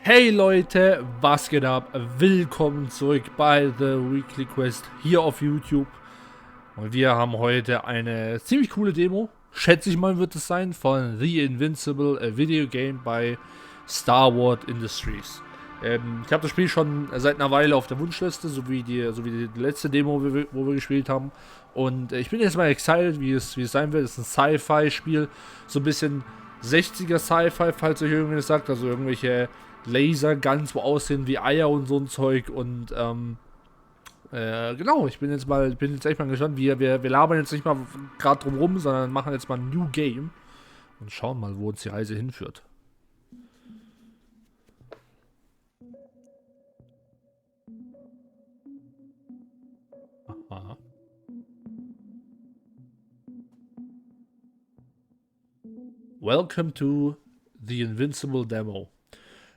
Hey Leute, was geht ab? Willkommen zurück bei The Weekly Quest hier auf YouTube. Und wir haben heute eine ziemlich coole Demo, schätze ich mal wird es sein, von The Invincible, a Video Game bei Star Wars Industries. Ich habe das Spiel schon seit einer Weile auf der Wunschliste, so wie die letzte Demo, wo wir gespielt haben. Und ich bin jetzt mal excited, wie es sein wird. Es ist ein Sci-Fi-Spiel, so ein bisschen 60er Sci-Fi, falls euch irgendwas sagt, also irgendwelche Laserguns, wo aussehen wie Eier und so ein Zeug. Und genau, bin jetzt echt mal gespannt. Wir labern jetzt nicht mal gerade drum rum, sondern machen jetzt mal ein New Game und schauen mal, wo uns die Reise hinführt. Aha. Welcome to the Invincible demo.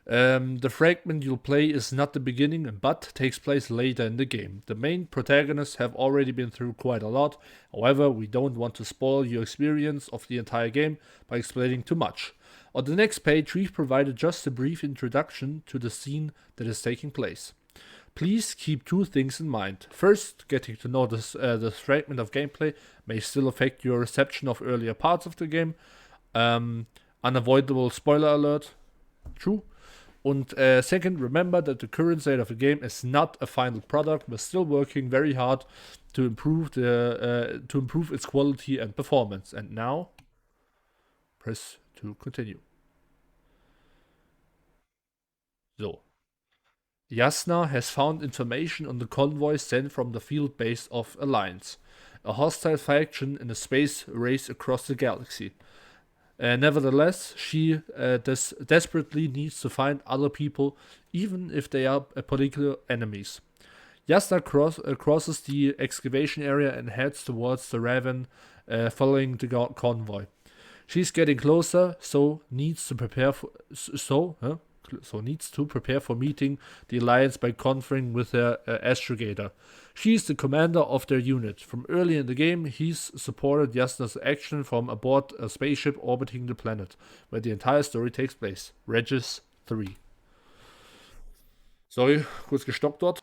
The fragment you'll play is not the beginning, but takes place later in the game. The main protagonists have already been through quite a lot. However, we don't want to spoil your experience of the entire game by explaining too much. On the next page, we've provided just a brief introduction to the scene that is taking place. Please keep two things in mind. First, getting to know this fragment of gameplay may still affect your reception of earlier parts of the game. Unavoidable spoiler alert. True. And second, remember that the current state of the game is not a final product. We're still working very hard to improve its quality and performance. And now, press to continue. So. Jasna has found information on the convoy sent from the field base of Alliance, a hostile faction in a space race across the galaxy. Nevertheless, she desperately needs to find other people, even if they are political enemies. Jasna crosses the excavation area and heads towards the Raven, following the convoy. She's getting closer, so needs to prepare for meeting the Alliance by conferring with their astrogator. She's the commander of their unit. From early in the game, he's supported Jasna's action from aboard a spaceship orbiting the planet, where the entire story takes place. Regis 3. Sorry, kurz gestoppt dort.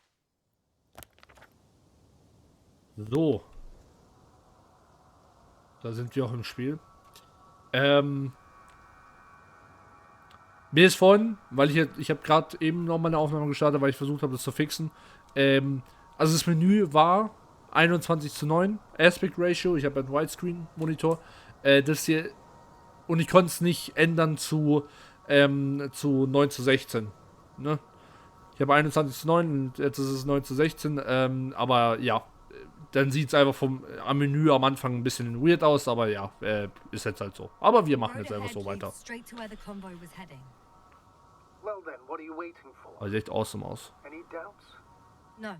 So. Da sind wir auch im Spiel. Mir ist vorhin, weil ich habe gerade eben noch mal eine Aufnahme gestartet, weil ich versucht habe, das zu fixen. Also das Menü war 21:9 Aspect Ratio. Ich habe einen Widescreen-Monitor. Das hier, und ich konnte es nicht ändern zu 9:16. Ne? Ich habe 21:9 und jetzt ist es 9:16. Aber ja, dann sieht es einfach am Menü am Anfang ein bisschen weird aus. Aber ja, ist jetzt halt so. Aber wir machen jetzt einfach so weiter. Well then, what are you waiting for? Oh, sieht echt awesome aus. Any doubts? No,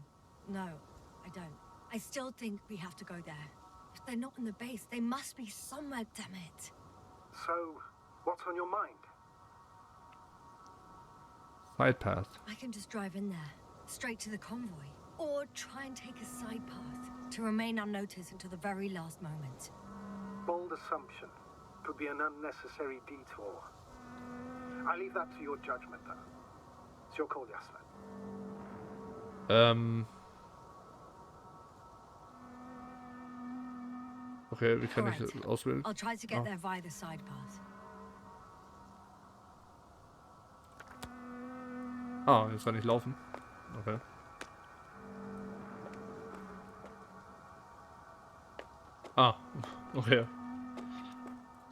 I don't. I still think we have to go there. If they're not in the base, they must be somewhere, damn it. So, what's on your mind? Side path. I can just drive in there, straight to the convoy. Or try and take a side path, to remain unnoticed until the very last moment. Bold assumption. Could be an unnecessary detour. I leave that to your judgment, though. It's your call, Jasna. Okay, wie kann ich das auswählen? I'll try to get there via the side path. Ah, jetzt kann ich laufen. Okay. Ah, okay.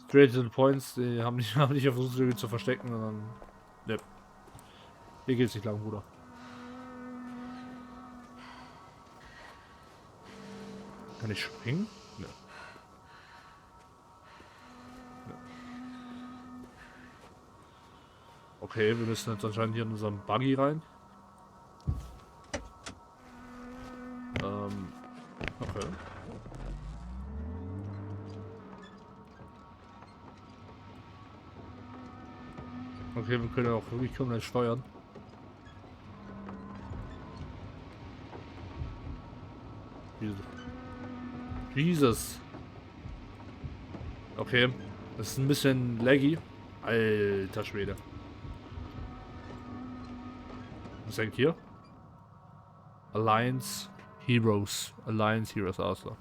Straight to the points, die haben nicht versucht, irgendwie zu verstecken, sondern. Ne. Hier geht's nicht lang, Bruder. Kann ich springen? Ne. Okay, wir müssen jetzt anscheinend hier in unseren Buggy rein. Okay. Okay, wir können auch wirklich komplett steuern. Jesus. Okay, das ist ein bisschen laggy. Alter Schwede. Was hängt hier? Alliance Heroes. Alliance Heroes, also.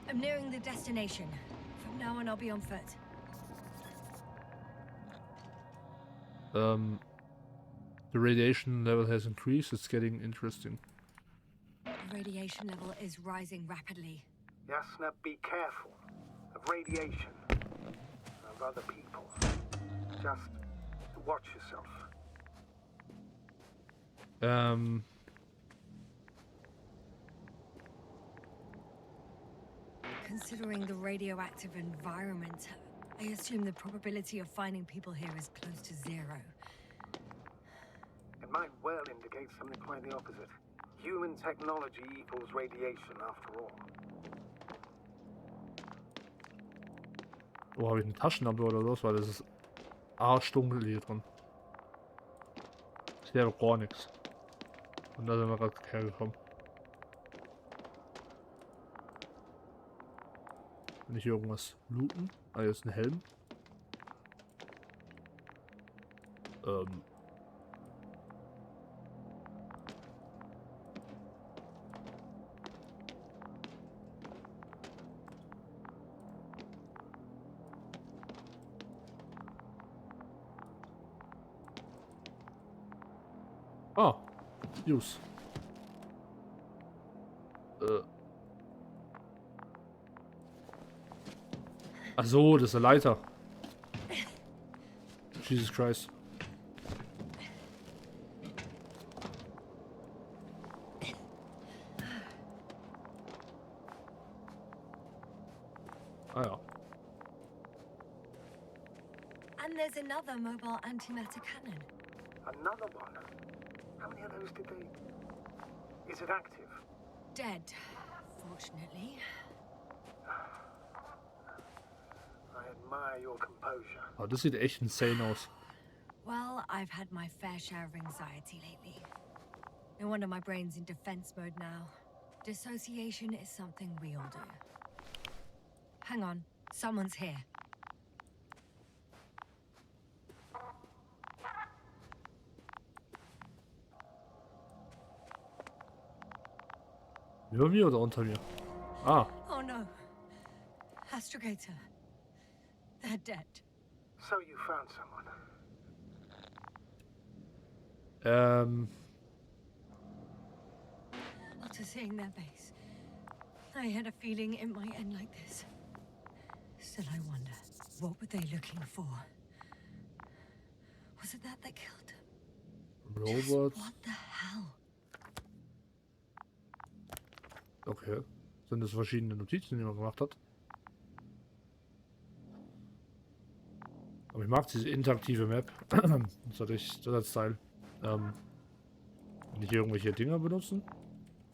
I'm nearing the destination. From now on, I'll be on foot. The radiation level has increased. It's getting interesting. The radiation level is rising rapidly. Yasna, be careful of radiation, of other people. Just watch yourself. Considering the radioactive environment, I assume the probability of finding people here is close to 0. It might well indicate something quite the opposite. Human technology equals radiation after all. Oh, habe ich eine Taschenlampe oder was? Weil das ist arschdunkel hier drin. Ich sehe aber gar nichts. Und da sind wir gerade hergekommen. Kann ich hier irgendwas looten? Ah, hier ist ein Helm. Ah, use. Ach so, das ist eine Leiter. Jesus Christ. Ah ja. And there's another mobile antimatter cannon. Another one? How many of those did they... Is it active? Dead, fortunately. I admire your composure. Oh, das sieht echt insane aus. Well, I've had my fair share of anxiety lately. No wonder my brain's in defense mode now. Dissociation is something we all do. Hang on, someone's here. Über mir oder unter mir? Ah, Oh no. Astrogator. They're dead. So you found someone. After seeing their base, I had a feeling it might end like this. Still, I wonder, what were they looking for? Was it that killed them? Just Robots. what the hell? Okay. Sind das verschiedene Notizen, die man gemacht hat? Aber ich mag diese interaktive Map. Das als Teil. Kann ich hier irgendwelche Dinger benutzen?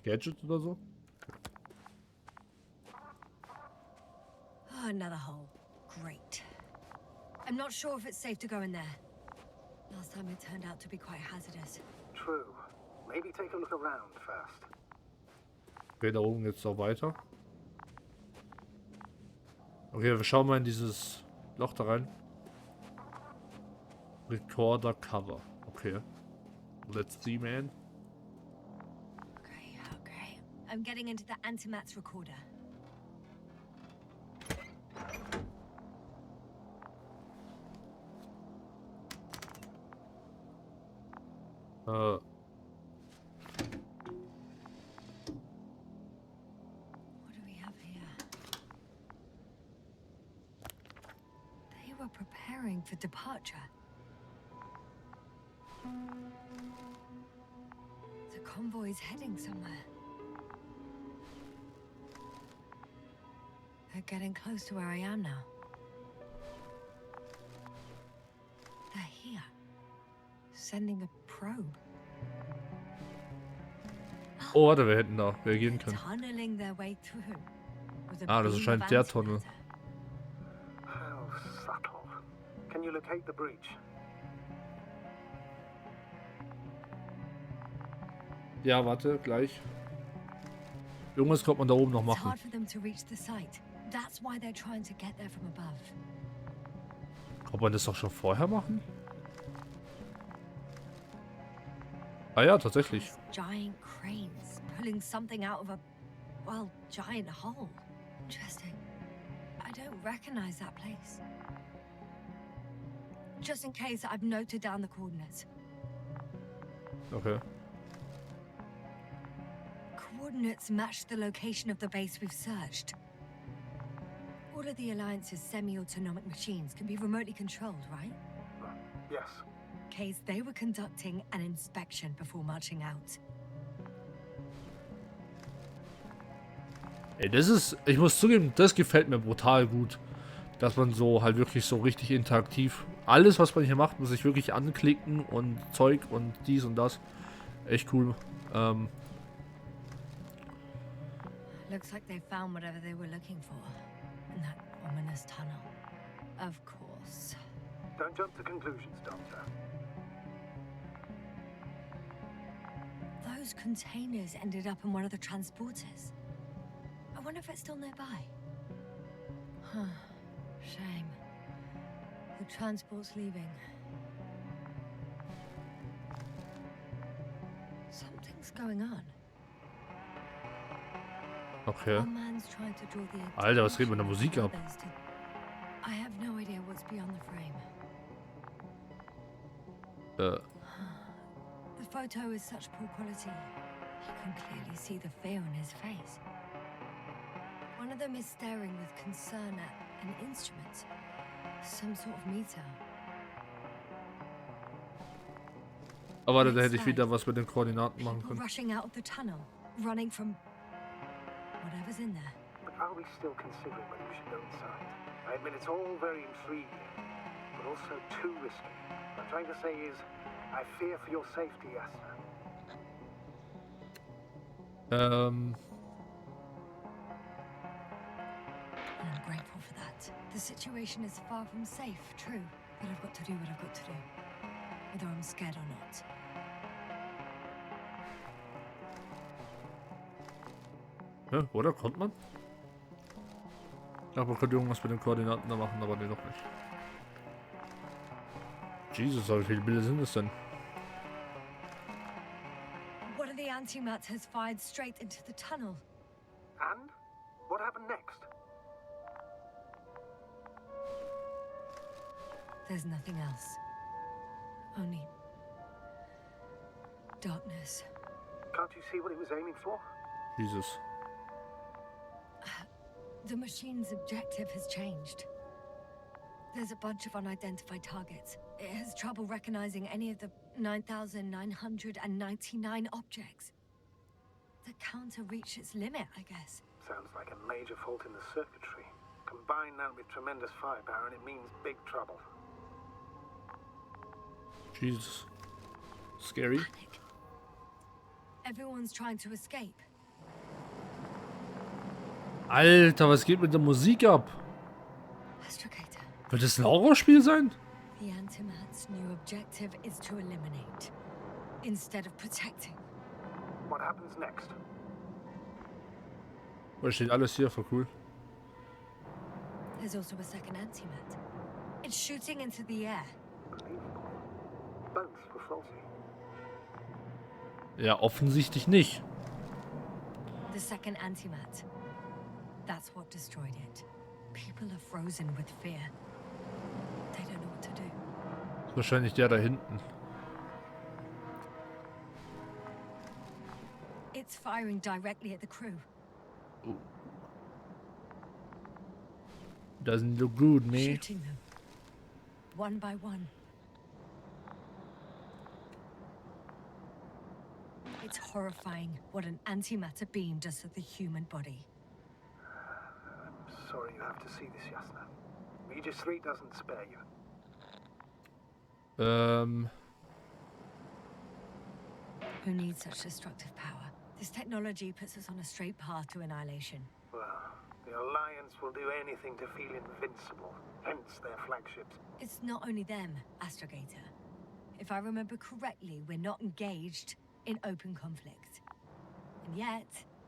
Gadgets oder so? Oh, another hole. Great. I'm not sure if it's safe to go in there. Last time it turned out to be quite hazardous. True. Maybe take a look around first. Okay, da oben geht's noch weiter. Okay, wir schauen mal in dieses Loch da rein. Recorder Cover. Okay. Let's see, man. Okay, okay. I'm getting into the antimat's recorder. What do we have here? They were preparing for departure. The convoy's heading somewhere. They're getting close to where I am now. They're here. Sending a probe. Oh, warte, wir hätten da reagieren können. Tunneling their way through. With a Ah, das beam scheint of der Tunnel. antimatter. How subtle. Can you locate the breach? Ja, warte, gleich. Irgendwas kommt man da oben noch It's machen. hard for them to reach the site. That's why they're trying to get there from above. Kann man das doch schon vorher machen? Ah ja, tatsächlich. Giant cranes pulling something out of a, well, giant hole. Interesting. I don't recognize that place. Just in case, I've noted down the coordinates. Okay. Coordinates match the location of the base we've searched. All of the Alliance's semi-autonomic machines can be remotely controlled, right? Yes. Case they were conducting an inspection before marching out. Ey, das ist, ich muss zugeben, das gefällt mir brutal gut. Dass man so halt wirklich so richtig interaktiv, alles was man hier macht, muss ich wirklich anklicken und Zeug und dies und das. Echt cool. Looks like they found whatever they were looking for in that ominous tunnel. Of course. Don't jump to conclusions, Doctor. Those containers ended up in one of the transporters. I wonder if it's still nearby. Huh. Shame. The transport's leaving. Something's going on. Okay. One man's trying to draw the Alter, was geht mit der attention Musik of ab? others to- I have no idea what's beyond the frame. The photo is such poor quality. You can clearly see the fear on his face. One of them is staring with concern at an instrument. Some sort of meter. Aber da hätte ich wieder was mit den Koordinaten machen People können. rushing out of the tunnel, running from whatever's in there. But are we still considering whether we should go inside? I admit it's all very intriguing, but also too risky. What I'm trying to say is, I fear for your safety, Yasna. And I'm grateful for that. The situation is far from safe, true. But I've got to do what I've got to do. Whether I'm scared or not. Ja, oder? Kommt man? Ja, man könnte irgendwas mit den Koordinaten da machen, aber nee, doch nicht. Jesus, wie viele Bilder sind das denn? One of the antimats has fired straight into the tunnel. And? What happened next? There's nothing else. Only darkness. Can't you see what it was aiming for? Jesus. The machine's objective has changed. There's a bunch of unidentified targets. It has trouble recognizing any of the 9,999 objects. The counter reached its limit, I guess. Sounds like a major fault in the circuitry. Combine that with tremendous firepower and it means big trouble. Jesus. Scary. Panic. Everyone's trying to escape. Alter, was geht mit der Musik ab? Astrogator. Wird das ein Horrorspiel sein? The Antimat's new objective is to eliminate, instead of protecting. What happens next? Da steht alles hier, voll cool. There's also a second Antimat. It's shooting into the air. Unbelievable. Both were faulty. Ja, offensichtlich nicht. The second Antimat. That's what destroyed it. People are frozen with fear. They don't know what to do. Das ist wahrscheinlich der da hinten. It's firing directly at the crew. Doesn't look good, man. Shooting them. One by one. It's horrifying what an antimatter beam does to the human body. I'm sorry you have to see this, Yasna. Regis 3 doesn't spare you. Who needs such destructive power? This technology puts us on a straight path to annihilation. Well, the Alliance will do anything to feel invincible, hence their flagships. It's not only them, Astrogator. If I remember correctly, we're not engaged in open conflict. And yet,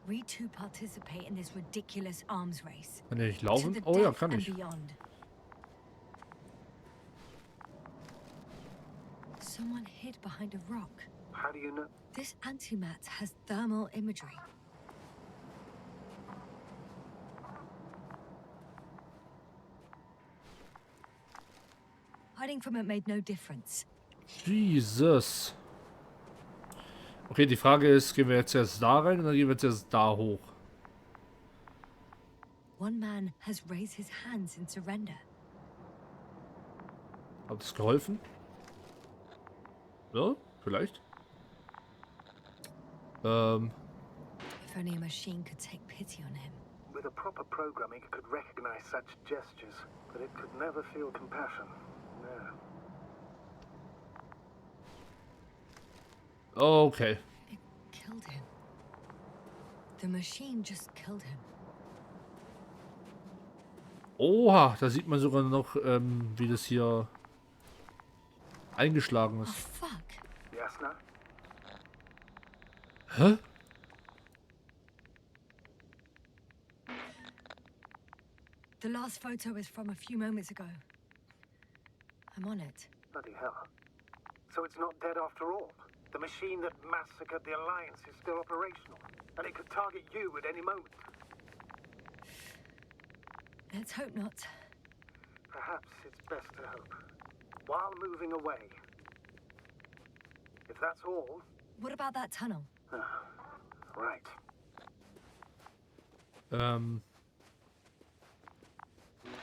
We two participate in this ridiculous arms race. Kann ich To laufen? the Oh ja, death kann and ich. beyond. Someone hid behind a rock. How do you know? This antimat has thermal imagery. Hiding from it made no difference. Jesus. Okay, die Frage ist, gehen wir jetzt erst da rein oder gehen wir jetzt erst da hoch? One man has raised his hands in surrender. Hat es geholfen? Ja, vielleicht. If only a machine could take pity on him. With a proper programming, it could recognize such gestures, but it could never feel compassion. No. Okay. It killed him. The machine just killed him. Oha, da sieht man sogar noch, wie das hier eingeschlagen Oh ist. fuck. Jasna? Hä? The last photo is from a few moments ago. I'm on it. Bloody hell. So it's not dead after all. The machine that massacred the Alliance is still operational, and it could target you at any moment. Let's hope not. Perhaps it's best to hope. While moving away. If that's all, What about that tunnel? right.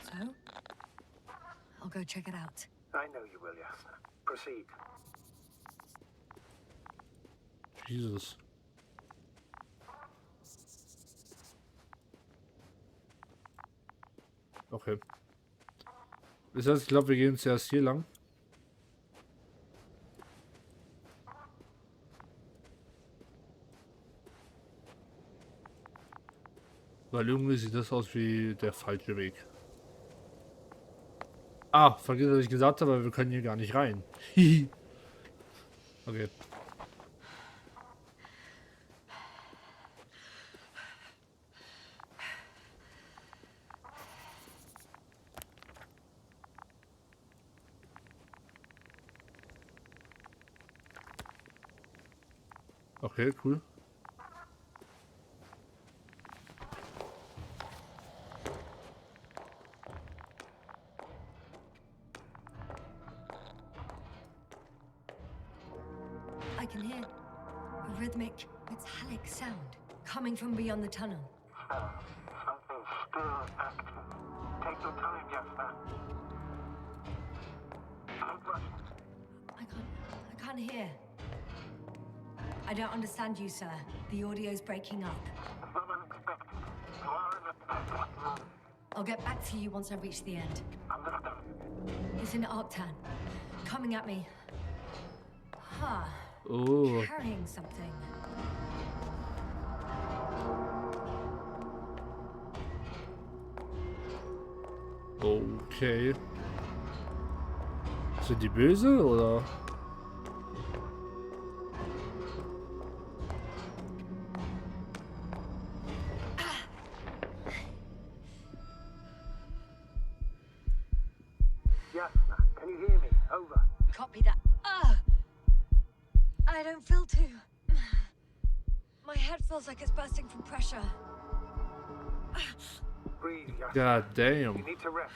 So? I'll go check it out. I know you will, Jasna. Proceed. Jesus. Okay. Das heißt, ich glaube, wir gehen zuerst hier lang. Weil irgendwie sieht das aus wie der falsche Weg. Ah, vergiss, was ich gesagt habe, wir können hier gar nicht rein. Okay. Okay, cool. I can hear a rhythmic, metallic sound coming from beyond the tunnel. Something still active. Take your time, Jasna. Don't rush. I can't hear. I don't understand you, sir. The audio's breaking up. It's not unexpected. You are in a bad room. I'll get back to you once I reach the end. Understood. It's in Arctan. Coming at me. Huh. Oh. Carrying something. Okay. Sind die böse oder? Jasna, can you hear me? Over. Copy that. I don't feel too. My head feels like it's bursting from pressure. Breathe, Jasna. God damn. You need to rest.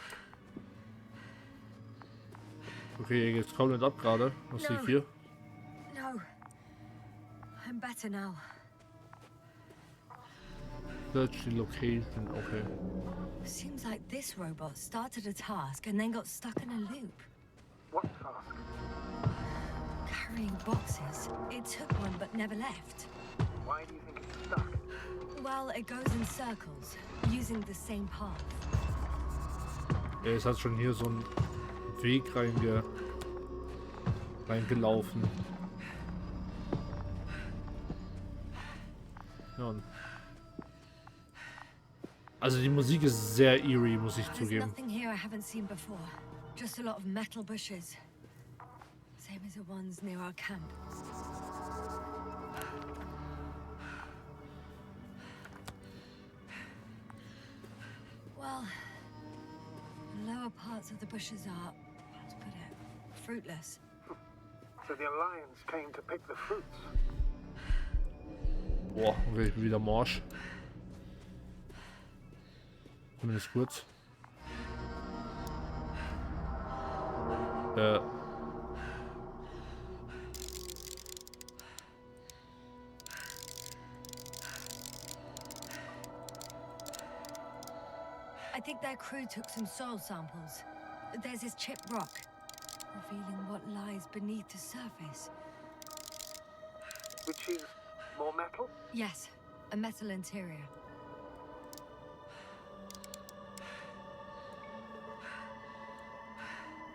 Okay, jetzt komplett ab gerade. Was liegt hier? No. I'm better now. Search the location. Okay. Seems like this robot started a task and then got stuck in a loop. What task? Carrying boxes. It took one but never left. Why do you think it's stuck? Well, it goes in circles, using the same path. Ja, es hat schon hier so einen Weg reingelaufen. Ja. Und also die Musik ist sehr eerie, muss ich There's zugeben. nothing here I haven't seen before. Just a lot of metal bushes. Same as the ones near our camp. Well, the lower parts of the bushes are, let's put it, fruitless. So the Alliance came to pick the fruits. Boah, okay, ich bin wieder morsch. Zumindest kurz. I think their crew took some soil samples. There's this chipped rock, revealing what lies beneath the surface. Which is more metal? Yes, a metal interior.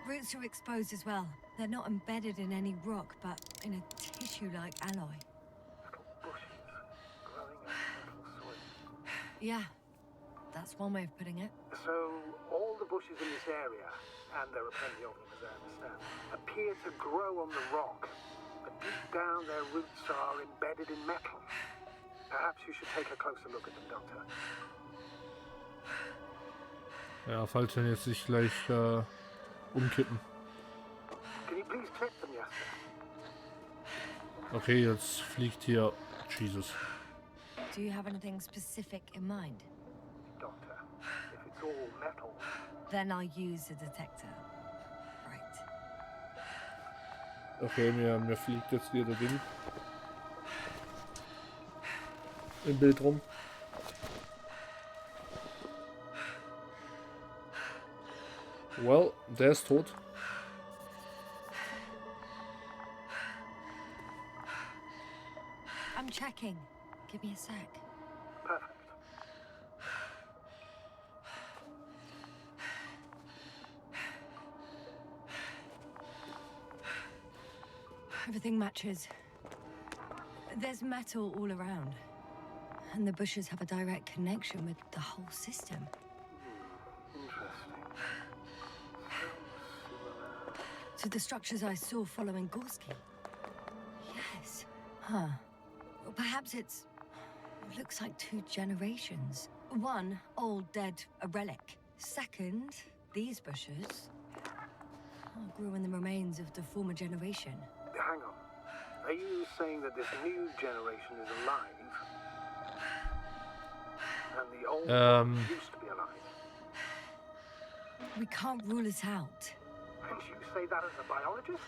Roots are exposed as well. They're not embedded in any rock, but in a tissue-like alloy. Little bushes growing in metal soil. Yeah, that's one way of putting it. So all the bushes in this area, and there are plenty of them as I understand, appear to grow on the rock, but deep down their roots are embedded in metal. Perhaps you should take a closer look at them, Doctor. Ja, falls wir jetzt nicht gleich umkippen. Can you please check them, Yasta? Okay, jetzt fliegt hier Jesus. Do you have anything specific in mind? Doctor, if it's all metal, Then I'll use a detector. Right. Okay, mir fliegt jetzt wieder der Ding im Bild rum. Well, der ist tot. I'm checking. Give me a sec. perfect. Everything matches. There's metal all around. And the bushes have a direct connection with the whole system. Interesting. To the structures I saw following Gorski. Yes. Huh. Well, perhaps it looks like 2 generations. One, old, dead, a relic. Second, these bushes grew in the remains of the former generation. Hang on. Are you saying that this new generation is alive? And the old one used to be alive? We can't rule it out. And you say that as a biologist?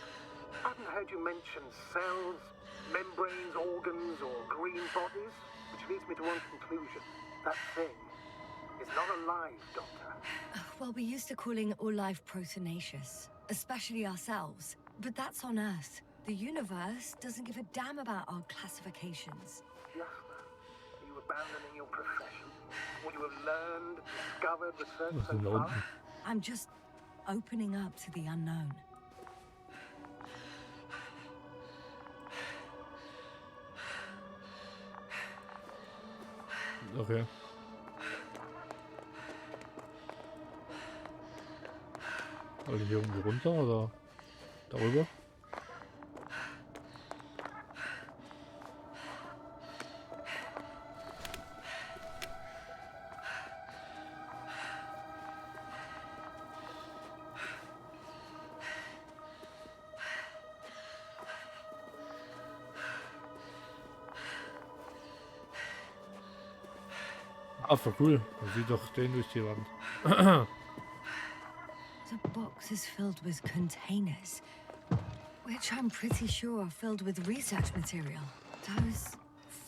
I haven't heard you mention cells, membranes, organs, or green bodies, which leads me to one conclusion. That thing is not alive, Doctor. Well, we used to calling all life proteinaceous, especially ourselves. But that's on Earth. The universe doesn't give a damn about our classifications. Yes, are you abandoning your profession? What you have learned, discovered, researched so far? I'm just opening up to the unknown. Okay. Alle hier irgendwie runter oder darüber? Ah, voll cool. Man sieht doch den durch die Wand. The box is filled with containers, which I'm pretty sure are filled with research material. Those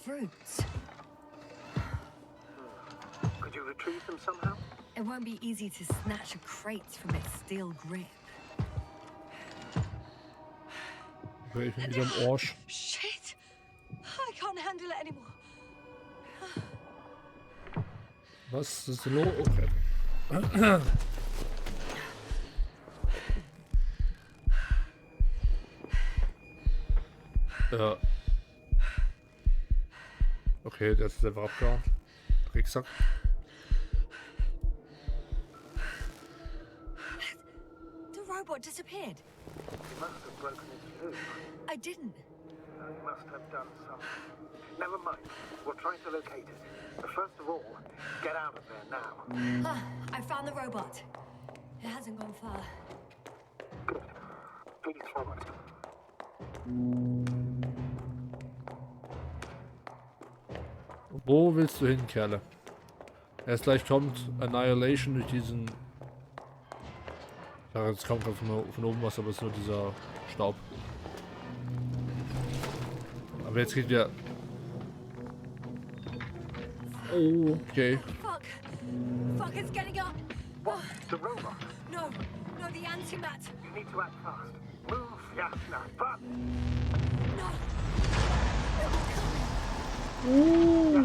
fruits. Could you retrieve them somehow? It won't be easy to snatch a crate from its steel grip. Okay, ich bin wieder im Arsch. Shit! I can't handle it anymore. Was ist los? Okay. Ja. Okay, der ist einfach abgehauen. Drecksack. The robot disappeared. You must have broken its loose. I didn't. I must have done something. Never mind. We'll try to locate it. But first of all, get out of there now. Ah, I found the robot. It hasn't gone far. Good. Please follow it. Wo willst du hin, Kerle? Erst gleich kommt Annihilation durch diesen... Ja, jetzt kommt von oben was, aber es ist nur dieser Staub. Aber jetzt geht wieder... Oh, okay. Fuck! Fuck, it's getting up! What? The robot? No, no, the antimat! You need to act fast. Move, Jasna. But... No!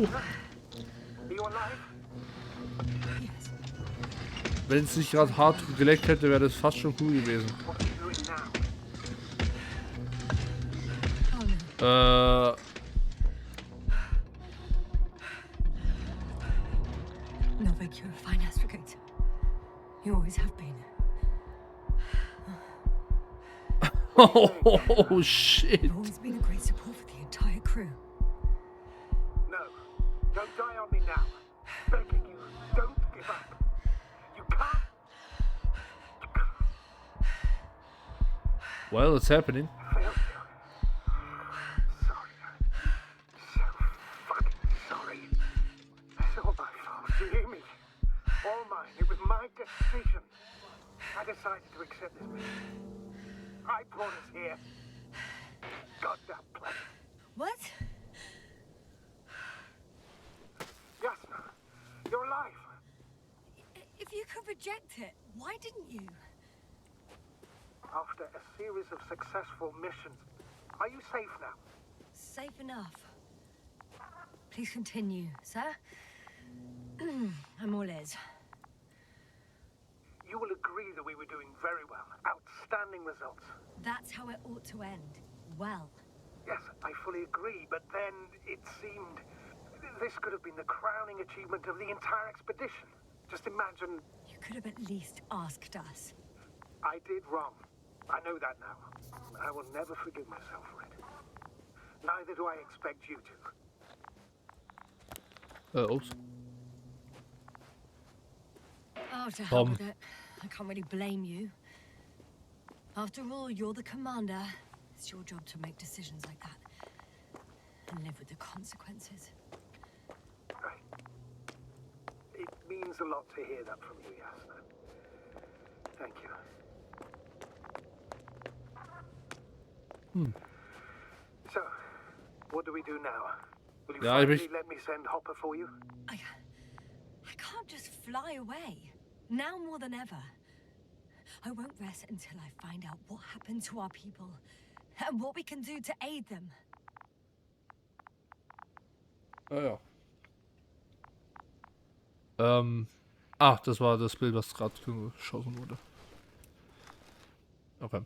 Jasna? Are you alive? Yes. Wenn es nicht gerade hart geleckt hätte, wäre das fast schon cool gewesen. What are you doing now? Oh no. Novik, you're a fine astrogate. You always have been. Oh, shit. You've always been a great support for the entire crew. No. Don't die on me now. Begging you, don't give up. You can't. Well, it's happening. Failed you. Sorry. So fucking sorry. It's all my fault. Do you hear me? All mine. It was my decision. I decided to accept this mission. I brought us here. Goddamn planet. What? Jasna, you're alive. If you could reject it, why didn't you? After a series of successful missions, are you safe now? Safe enough. Please continue, sir. I'm all ears. You will agree that we were doing very well. Outstanding results. That's how it ought to end. Well. Yes, I fully agree, but then it seemed this could have been the crowning achievement of the entire expedition. Just imagine. You could have at least asked us. I did wrong. I know that now. I will never forgive myself for it. Neither do I expect you to. Oops. Oh, to hell with it. I can't really blame you. After all, you're the commander. It's your job to make decisions like that. And live with the consequences. Right. It means a lot to hear that from you, Jasna. Thank you. So, what do we do now? Will you finally let me send Hopper for you? I can't just fly away. Now more than ever. I won't rest until I find out what happened to our people. And what we can do to aid them. Ah ja. Das war das Bild, was gerade geschossen wurde. Okay.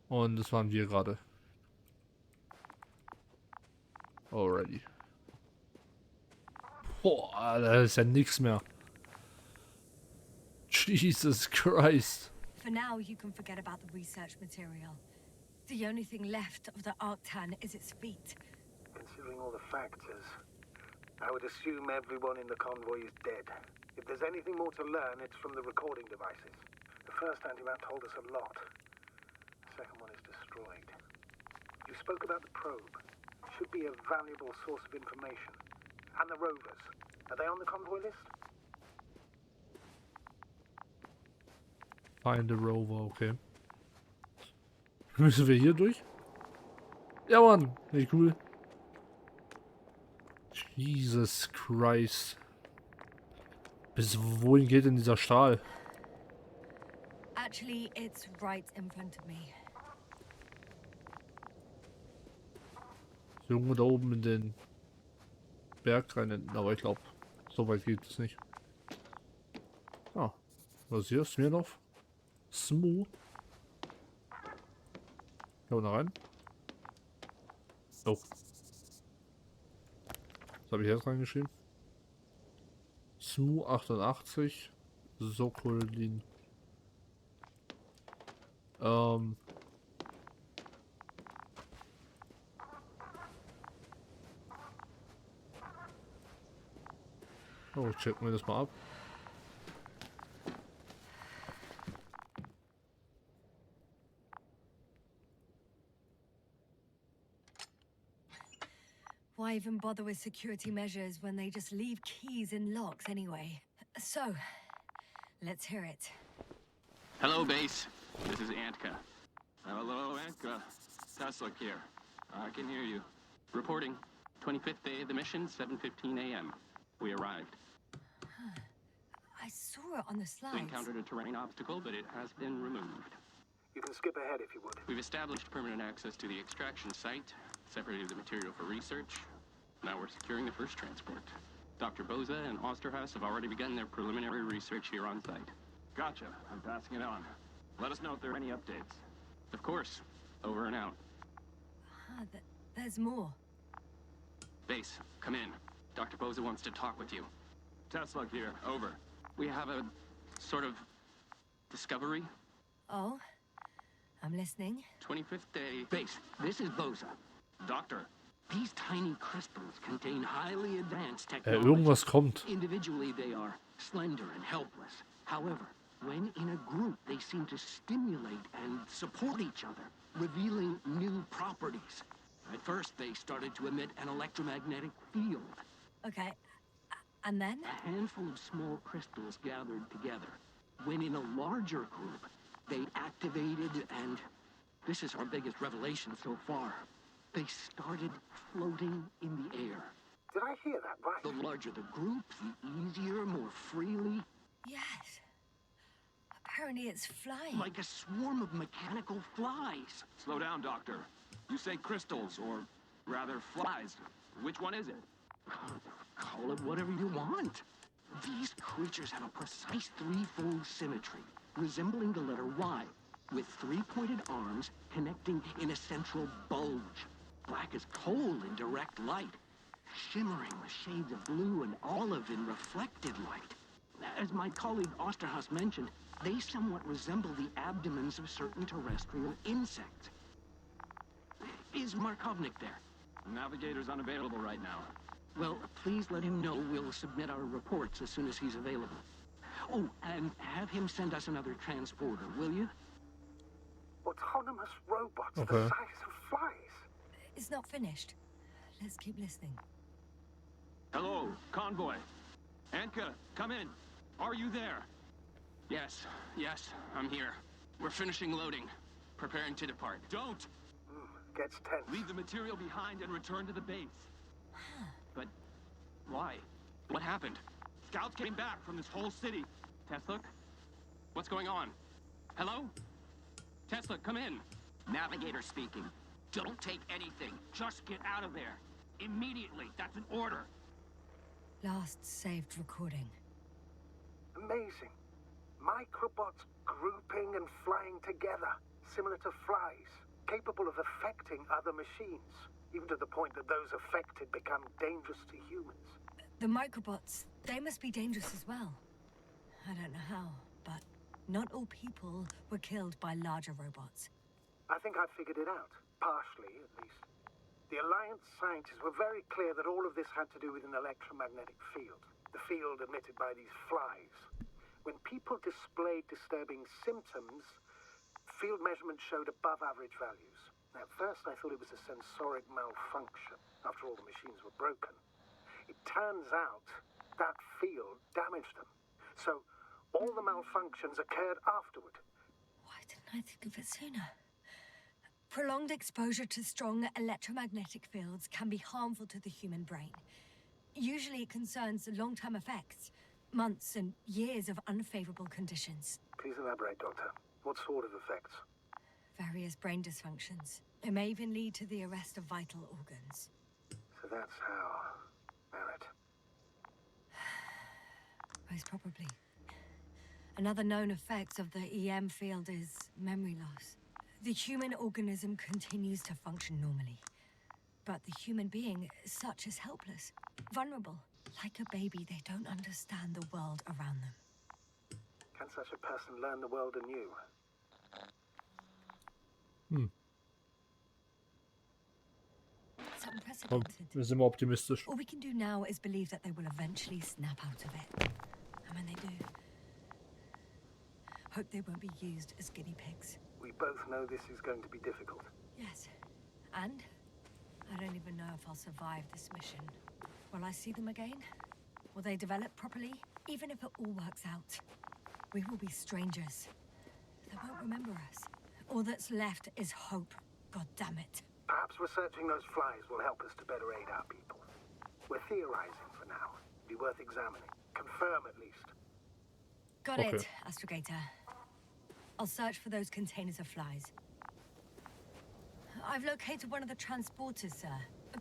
Und das waren wir gerade. Already. Boah, da ist ja nichts mehr. Jesus Christ. For now, you can forget about the research material. The only thing left of the Arctan is its feet. Considering all the factors, I would assume everyone in the convoy is dead. If there's anything more to learn, it's from the recording devices. The first antimat told us a lot. The second one is destroyed. You spoke about the probe. Should be a valuable source of information. And the rovers. Are they on the convoy list? Find the rover, okay. Müssen wir hier durch? Ja, Mann. Wie cool. Jesus Christ. Bis wohin geht denn dieser Strahl? Actually, it's right in front of me. Irgendwo da oben in den Berg rein, aber ich glaube, so weit geht es nicht. Ah, was ist hier? Smirnoff? Smooth. Können wir da rein? Oh. Was habe ich jetzt reingeschrieben? Smooth 88. Sokolin. Oh, checken wir das mal ab. Why even bother with security measures when they just leave keys in locks anyway? So, let's hear it. Hello, base. This is Antka. Hello, Antka. Tesla here. I can hear you. Reporting. 25th day of the mission, 7:15 a.m. We arrived. I saw it on the We slides. encountered a terrain obstacle, but it has been removed. You can skip ahead if you would. We've established permanent access to the extraction site, separated the material for research. Now we're securing the first transport. Dr. Boza and Osterhaus have already begun their preliminary research here on site. Gotcha. I'm passing it on. Let us know if there are any updates. Of course. Over and out. There's more. Base, come in. Dr. Boza wants to talk with you. Tesla here. Over. We have a sort of discovery. Oh, I'm listening. 25th day. Base, this is Boza. Doctor. These tiny crystals contain highly advanced technology. Irgendwas kommt. Individually, they are slender and helpless. However, when in a group, they seem to stimulate and support each other, revealing new properties. At first, they started to emit an electromagnetic field. Okay, and then? A handful of small crystals gathered together. When in a larger group, they activated and... this is our biggest revelation so far. They started floating in the air. Did I hear that right? The larger the group, the easier, more freely. Yes. Apparently it's flying. Like a swarm of mechanical flies. Slow down, Doctor. You say crystals, or rather flies. Which one is it? Call it whatever you want. These creatures have a precise threefold symmetry, resembling the letter Y, with three-pointed arms connecting in a central bulge. Black as coal in direct light, shimmering with shades of blue and olive in reflected light. As my colleague Osterhaus mentioned, they somewhat resemble the abdomens of certain terrestrial insects. Is Markovnik there? Navigator's unavailable right now. Well, please let him know we'll submit our reports as soon as he's available. Oh, and have him send us another transporter, will you? Autonomous robots the Okay. size of flies. It's not finished. Let's keep listening. Hello, convoy. Antka, come in. Are you there? Yes, I'm here. We're finishing loading. Preparing to depart. Don't! Gets tense. Leave the material behind and return to the base. But why? What happened? Scouts came back from this whole city. Tesla? What's going on? Hello? Tesla, come in. Navigator speaking. Don't take anything. Just get out of there. Immediately. That's an order. Last saved recording. Amazing. Microbots grouping and flying together, similar to flies, capable of affecting other machines, even to the point that those affected become dangerous to humans. The microbots, they must be dangerous as well. I don't know how, but not all people were killed by larger robots. I think I figured it out, partially at least. The Alliance scientists were very clear that all of this had to do with an electromagnetic field, the field emitted by these flies. When people displayed disturbing symptoms, field measurements showed above average values. At first I thought it was a sensoric malfunction, after all the machines were broken. It turns out that field damaged them. So all the malfunctions occurred afterward. Why didn't I think of it sooner? Prolonged exposure to strong electromagnetic fields can be harmful to the human brain. Usually it concerns long-term effects, months and years of unfavorable conditions. Please elaborate, Doctor. What sort of effects? Various brain dysfunctions. It may even lead to the arrest of vital organs. So that's how... Barrett. Most probably. Another known effect of the EM field is memory loss. The human organism continues to function normally. But the human being, such is helpless, vulnerable. Like a baby, they don't understand the world around them. Can such a person learn the world anew? So, unprecedented. Wir sind immer optimistisch. All we can do now is believe that they will eventually snap out of it. And when they do, hope they won't be used as guinea pigs. We both know this is going to be difficult. Yes. And I don't even know if I'll survive this mission. Will I see them again? Will they develop properly? Even if it all works out, we will be strangers. They won't remember us. All that's left is hope. God damn it. Perhaps researching those flies will help us to better aid our people. We're theorizing for now. Be worth examining. Confirm at least. Got Okay. it, Astrogator. I'll search for those containers of flies. I've located one of the transporters, sir.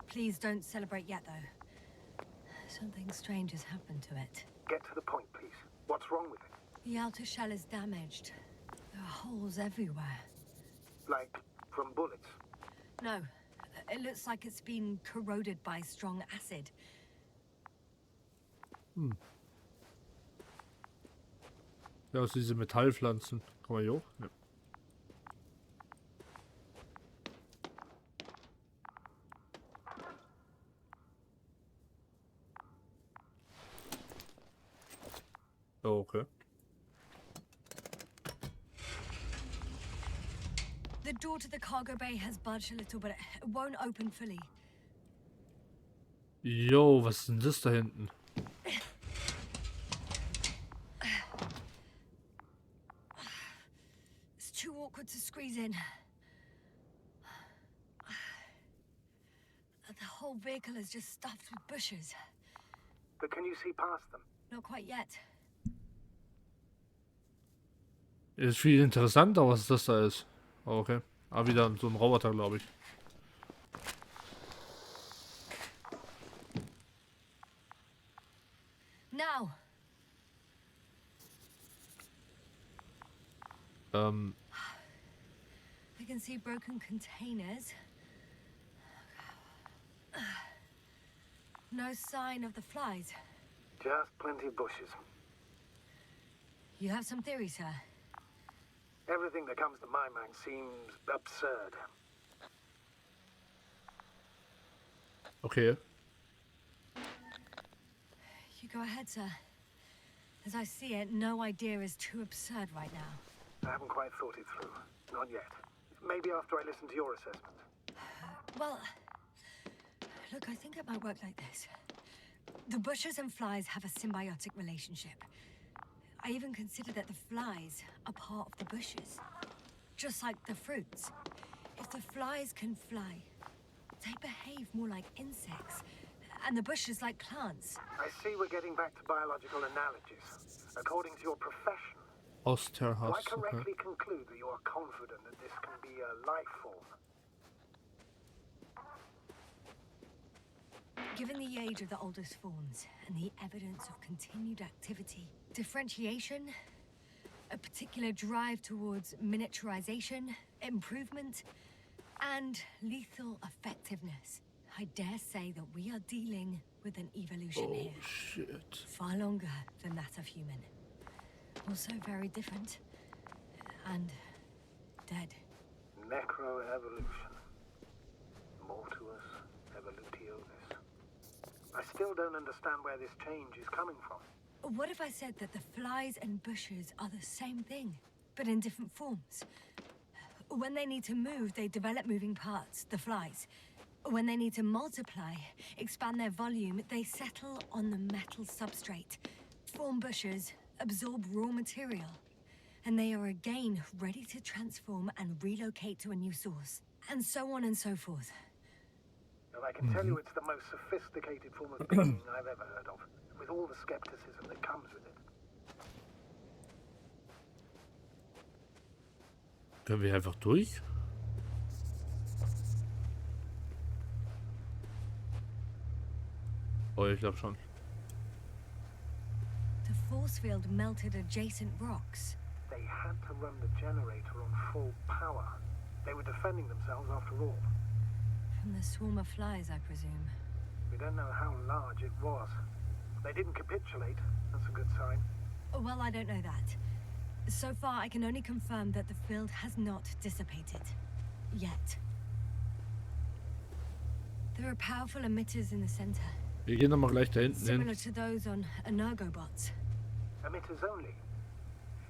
Please don't celebrate yet, though. Something strange has happened to it. Get to the point, please. What's wrong with it? The outer shell is damaged. There are holes everywhere. Like, from bullets? No, it looks like it's been corroded by strong acid. Ja, aus diese Metallpflanzen. Kann man hier hoch? Ja. Oh, okay. The door to the cargo bay has budged a little, but it won't open fully. Jo, was ist denn das da hinten? It's too awkward to squeeze in. The whole vehicle is just stuffed with bushes. But can you see past them? Not quite yet. Ist viel interessanter, was das da ist. Oh, okay. Ah, wieder so ein Roboter, glaube ich. Now, I can see broken containers. No sign of the flies. Just plenty of bushes. You have some theories, sir? Everything that comes to my mind seems absurd. Okay. You go ahead, sir. As I see it, no idea is too absurd right now. I haven't quite thought it through. Not yet. Maybe after I listen to your assessment. Well, look, I think it might work like this. The bushes and flies have a symbiotic relationship. I even consider that the flies are part of the bushes. Just like the fruits. If the flies can fly, they behave more like insects. And the bushes like plants. I see we're getting back to biological analogies. According to your profession, do I Osterhaus, okay. correctly conclude that you are confident that this can be a life form? Given the age of the oldest forms and the evidence of continued activity, differentiation, a particular drive towards miniaturization, improvement, and lethal effectiveness, I dare say that we are dealing with an evolution Oh, here. shit. Far longer than that of human. Also very different. And dead. Necroevolution. Mortuus evolutionis. I still don't understand where this change is coming from. What if I said that the flies and bushes are the same thing, but in different forms? When they need to move, they develop moving parts, the flies. When they need to multiply, expand their volume, they settle on the metal substrate, form bushes, absorb raw material, and they are again ready to transform and relocate to a new source, and so on and so forth. And I can tell you it's the most sophisticated form of being I've ever heard of, with all the skepticism that comes with it. Können wir einfach durch? Oh, ich glaube schon. The force field melted adjacent rocks. They had to run the generator on full power. They were defending themselves after all. From the swarm of flies, I presume. We don't know how large it was. They didn't capitulate. That's a good sign. Well, I don't know that. So far, I can only confirm that the field has not dissipated. Yet. There are powerful emitters in the center, Wir gehen nochmal gleich da hinten similar hin. to those on energobots. Emitters only?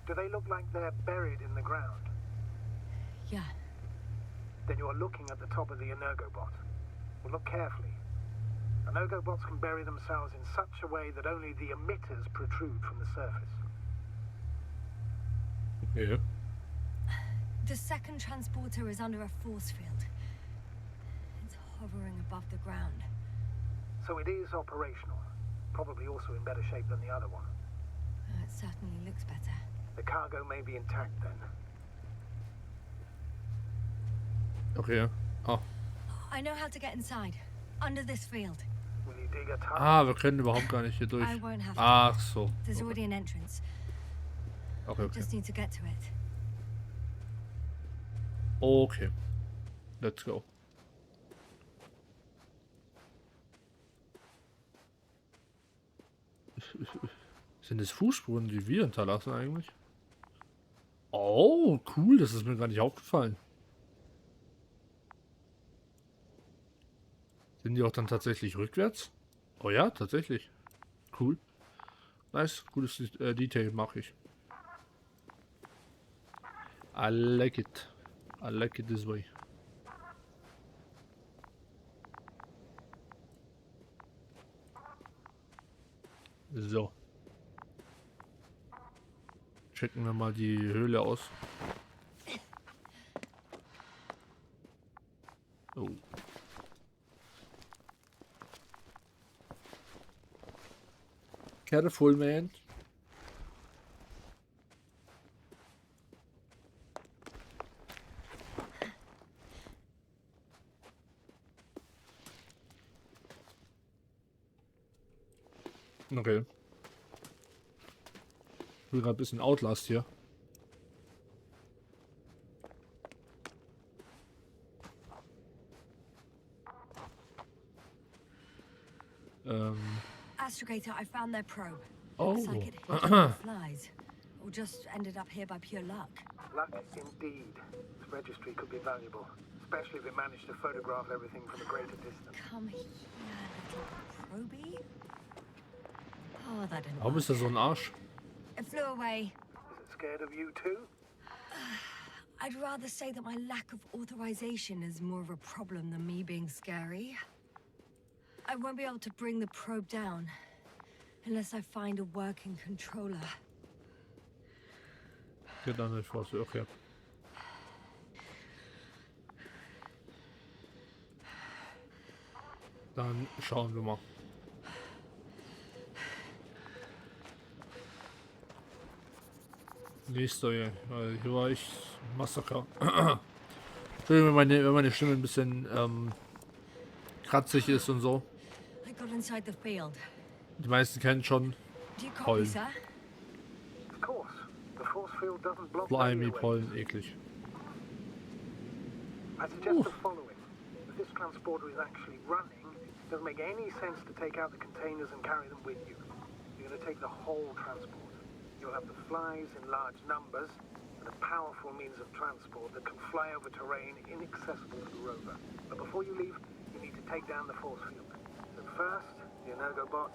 Do they look like they're buried in the ground? Yeah, Then you're looking at the top of the energobot. Well, look carefully. Energobots can bury themselves in such a way that only the emitters protrude from the surface. Okay. the second transporter is under a force field. It's hovering above the ground. So it is operational. Probably also in better shape than the other one. It certainly looks better. The cargo may be intact then. Okay. Oh. I know how to get inside. Under this field. Will you dig a tunnel? Ah, wir können überhaupt gar nicht hier durch. I won't have to. Ach so. There's already an entrance. Okay, okay. Just need to get to it. Okay. Let's go. Sind es Fußspuren, die wir hinterlassen eigentlich? Oh, cool. Das ist mir gar nicht aufgefallen. Sind die auch dann tatsächlich rückwärts? Oh ja, tatsächlich. Cool. Nice. Cooles Detail mache ich. I like it. I like it this way. So. Checken wir mal die Höhle aus. Oh. Careful, man. Okay. Ich will gerade ein bisschen Outlast hier. Astrogator, I found their probe. Oh. Looks like it hit the flies. Or just ended up here by pure luck. Luck indeed. This registry could be valuable. Especially if it managed to photograph everything from a greater distance. Come here, little probie. Oh, that didn't Warum work. ist da so ein Arsch? It flew away. Is it scared of you too? I'd rather say that my lack of authorization is more of a problem than me being scary. I won't be able to bring the probe down unless I find a working controller. Geht dann nicht was. Okay. Dann schauen wir mal. Nächster hier. Hier war ich Massaker. Entschuldigung, wenn meine Stimme ein bisschen kratzig ist und so. I got inside the field. Die meisten kennen schon Do you copy, Pollen. sir? Of course. The force field doesn't block Slimy radio waves. Pollen, eklig. I suggest the following. If this transporter is actually running, it doesn't make any sense to take out the containers and carry them with you. You're going to take the whole transport. You'll have the flies in large numbers and a powerful means of transport that can fly over terrain inaccessible to the rover. But before you leave, you need to take down the force field. So first, the energobot,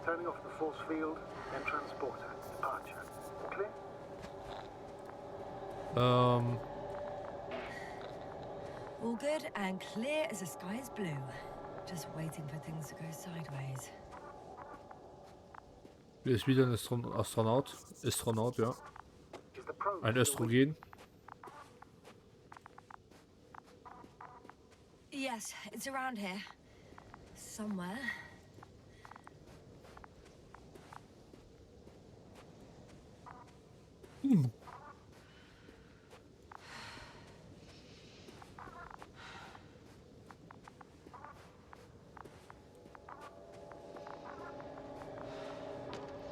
turning off the force field, then transporter, departure. Clear? All good and clear as the sky is blue. Just waiting for things to go sideways. Hier ist wieder ein Astronaut. Astronaut, ja. Is the probe Ein still with you? Östrogen. Yes, it's around here. Somewhere.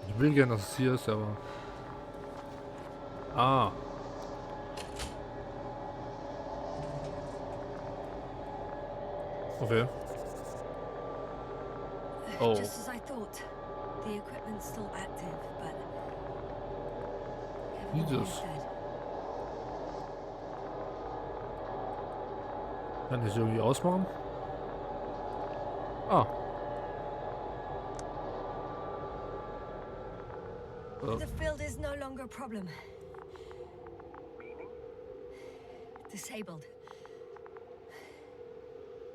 Ich will gerne, dass es hier ist, aber... Ah. Okay. Oh. Just as I thought. The equipment's still active, but everyone Jesus. is dead. Kann ich es irgendwie ausmachen? Ah. The field is no longer a problem. Meaning? Disabled.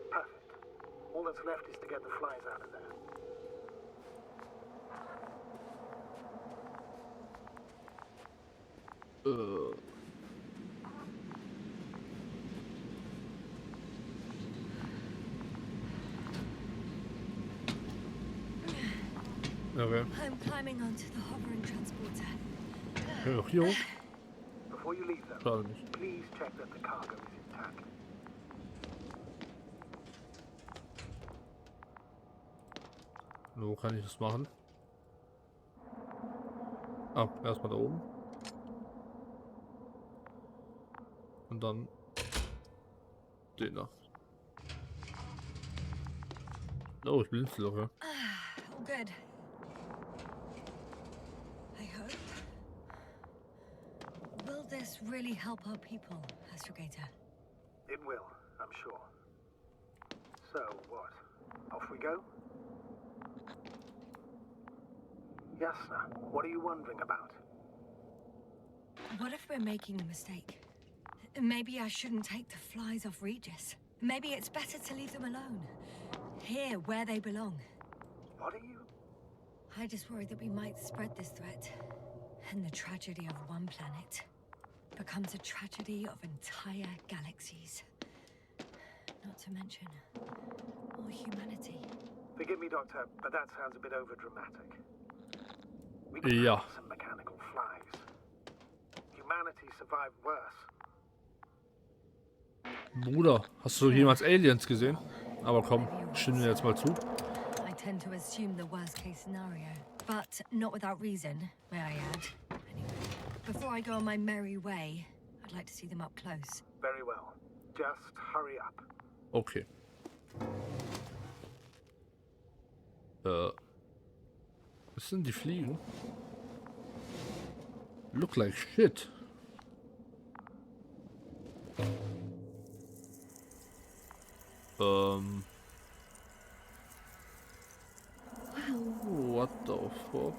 Perfect. All that's left is to get the flies out of there. Okay. I'm climbing onto the hovering transporter. Ja, hier hoch. Before you leave, though, Schade nicht. please check that the cargo is intact. Wo kann ich das machen? Ah, erstmal da oben. Und dann den da. Oh, ich bin locker. All good. I hope. Will this really help our people, Astrogator? It will, I'm sure. So, what? Off we go? Yasna, what are you wondering about? What if we're making a mistake? Maybe I shouldn't take the flies off Regis. Maybe it's better to leave them alone. Here, where they belong. What are you? I just worry that we might spread this threat. And the tragedy of one planet becomes a tragedy of entire galaxies. Not to mention, all humanity. Forgive me, Doctor, but that sounds a bit overdramatic. We can Ja. have some mechanical flies. Humanity survived worse. Bruder, hast du jemals Aliens gesehen? Aber komm, stimme dir jetzt mal zu. I tend to assume the worst-case scenario, but not without reason, may I add. Anyway, before I go on my merry way, I'd like to see them up close. Very well. Just hurry up. Okay. Was sind die Fliegen? Look like shit. What the fuck?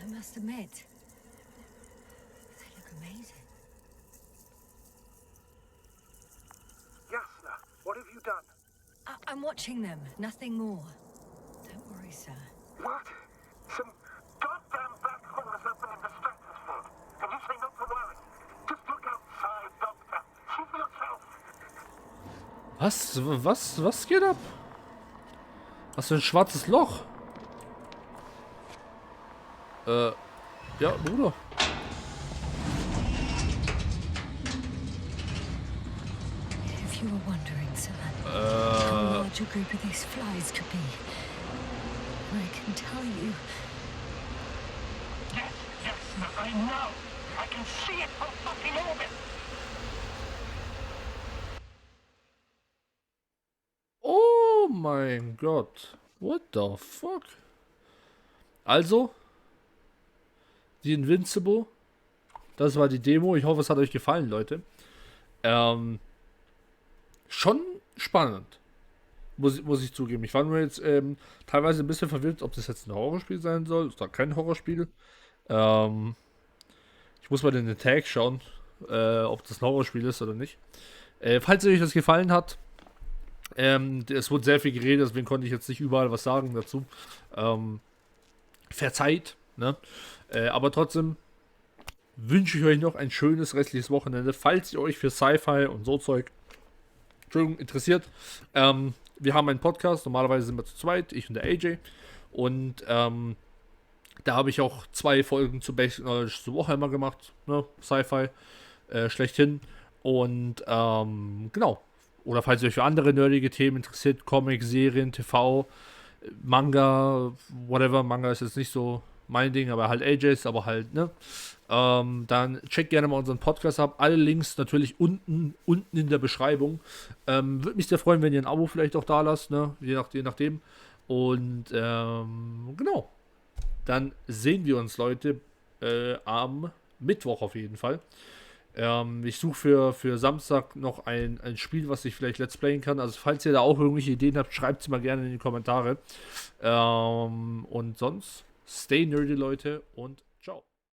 I must admit, they look amazing. Yasna, what have you done? I'm watching them, nothing more. Don't worry, sir. What? Some goddamn black hole has opened in the stratosphere. And you say not to worry. Just look outside, Doctor. See for yourself. Was geht ab? Was für ein schwarzes Loch? Ja, Bruder. If you were wondering, sir, how large a group of these flies could be, I can tell you. Yes, I know. I can see it from fucking orbit. Oh mein Gott. What the fuck? Also, die Invincible. Das war die Demo. Ich hoffe, es hat euch gefallen, Leute. Schon spannend. Muss ich zugeben. Ich war nur jetzt teilweise ein bisschen verwirrt, ob das jetzt ein Horrorspiel sein soll. Ist doch kein Horrorspiel. Ich muss mal in den Tag schauen, ob das ein Horrorspiel ist oder nicht. Falls euch das gefallen hat, es wurde sehr viel geredet, deswegen konnte ich jetzt nicht überall was sagen dazu. Verzeiht, ne? Aber trotzdem wünsche ich euch noch ein schönes restliches Wochenende, falls ihr euch für Sci-Fi und so Zeug interessiert. Wir haben einen Podcast, normalerweise sind wir zu zweit, ich und der AJ. Und da habe ich auch 2 Folgen zu Basic Knowledge zur Woche immer gemacht, ne? Sci-Fi schlechthin. Und genau. Oder falls ihr euch für andere nerdige Themen interessiert, Comics, Serien, TV, Manga, whatever. Manga ist jetzt nicht so mein Ding, aber halt AJs, aber halt, ne? Dann checkt gerne mal unseren Podcast ab. Alle Links natürlich unten in der Beschreibung. Würde mich sehr freuen, wenn ihr ein Abo vielleicht auch da lasst, ne? Je nachdem. Und genau. Dann sehen wir uns, Leute, am Mittwoch auf jeden Fall. Ich suche für Samstag noch ein Spiel, was ich vielleicht Let's Playen kann. Also falls ihr da auch irgendwelche Ideen habt, schreibt sie mal gerne in die Kommentare. Und sonst, stay nerdy, Leute, und ciao.